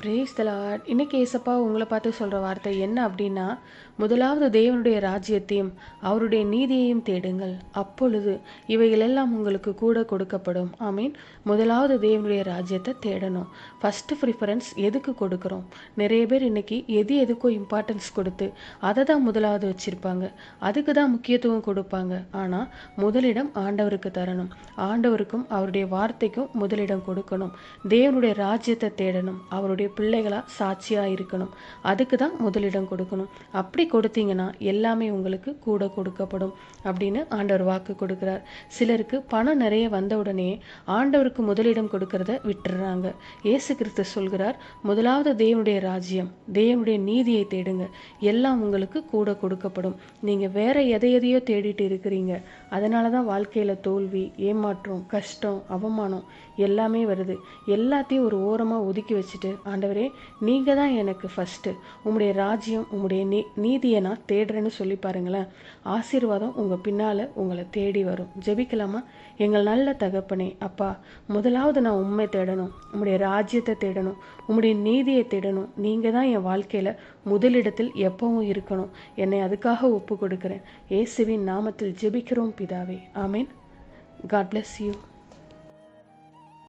Brace த Lord. இன்னைக்கு ஏசப்பா உங்களை பார்த்து சொல்கிற வார்த்தை என்ன அப்படின்னா, முதலாவது தேவனுடைய ராஜ்யத்தையும் அவருடைய நீதியையும் தேடுங்கள், அப்பொழுது இவைகளெல்லாம் உங்களுக்கு கூட கொடுக்கப்படும். ஆமீன். முதலாவது தேவனுடைய ராஜ்யத்தை தேடணும். ஃபஸ்ட்டு ப்ரிஃபரன்ஸ் எதுக்கு கொடுக்குறோம்? நிறைய பேர் இன்னைக்கு எதுக்கோ இம்பார்ட்டன்ஸ் கொடுத்து அதை தான் முதலாவது வச்சுருப்பாங்க, அதுக்கு தான் முக்கியத்துவம் கொடுப்பாங்க. ஆனால் முதலிடம் ஆண்டவருக்கு தரணும். ஆண்டவருக்கும் அவருடைய வார்த்தைக்கும் முதலிடம் கொடுக்கணும். தேவனுடைய ராஜ்யத்தை தேடணும். அவருடைய பிள்ளைகளாக சாட்சியாக இருக்கணும். அதுக்கு தான் முதலிடம் கொடுக்கணும். அப்படி கொடுத்தீங்கன்னா எல்லாமே உங்களுக்கு கூட கொடுக்கப்படும் அப்படின்னு ஆண்டவர் வாக்கு கொடுக்குறார். சிலருக்கு பணம் நிறைய வந்த உடனே ஆண்டவருக்கு முதலிடம் கொடுக்கறத விட்டுறாங்க. இயேசு கிறிஸ்து சொல்கிறார், முதலாவது தேவனுடைய ராஜ்யம், தேவனுடைய நீதியை தேடுங்க, எல்லாம் உங்களுக்கு கூட கொடுக்கப்படும். நீங்கள் வேற எதையோ தேடிட்டு இருக்கிறீங்க. அதனால தான் வாழ்க்கையில் தோல்வி, ஏமாற்றம், கஷ்டம், அவமானம் எல்லாமே வருது. எல்லாத்தையும் ஒரு ஓரமாக ஒதுக்கி வச்சுட்டு, ஆண்டவரே நீங்கள் தான் எனக்கு ஃபஸ்ட்டு, உம்முடைய ராஜ்யம், உம்முடைய நீதியை நான் தேடுறேன்னு சொல்லி பாருங்களேன். ஆசீர்வாதம் உங்கள் பின்னால் உங்களை தேடி வரும். ஜெபிக்கலாமா? எங்கள் நல்ல தகப்பனே, அப்பா, முதலாவது நான் உண்மை தேடணும், உம்முடைய ராஜ்யத்தை தேடணும், உம்முடைய நீதியை தேடணும். நீங்கள் தான் என் வாழ்க்கையில் முதலிடத்தில் எப்பவும் இருக்கணும். என்னை அதுக்காக ஒப்பு கொடுக்குறேன். இயேசுவின் நாமத்தில் ஜெபிக்கிறோம் பிதாவே. ஆமீன். God bless you.